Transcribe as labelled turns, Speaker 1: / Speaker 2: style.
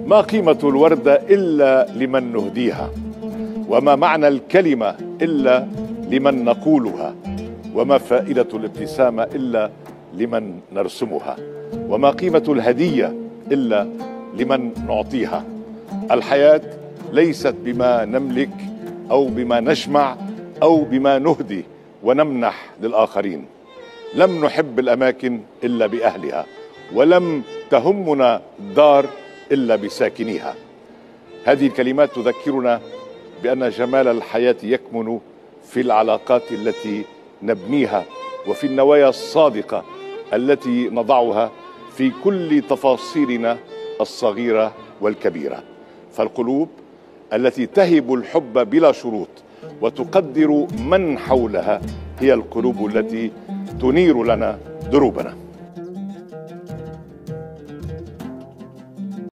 Speaker 1: ما قيمة الوردة إلا لمن نهديها، وما معنى الكلمة إلا لمن نقولها، وما فائدة الابتسامة إلا لمن نرسمها، وما قيمة الهدية إلا لمن نعطيها. الحياة ليست بما نملك أو بما نجمع أو بما نهدي ونمنح للآخرين. لم نحب الأماكن إلا بأهلها، ولم تهمنا الدار إلا بساكنيها. هذه الكلمات تذكرنا بأن جمال الحياة يكمن في العلاقات التي نبنيها، وفي النوايا الصادقة التي نضعها في كل تفاصيلنا الصغيرة والكبيرة. فالقلوب التي تهب الحب بلا شروط وتقدر من حولها هي القلوب التي تنير لنا دروبنا.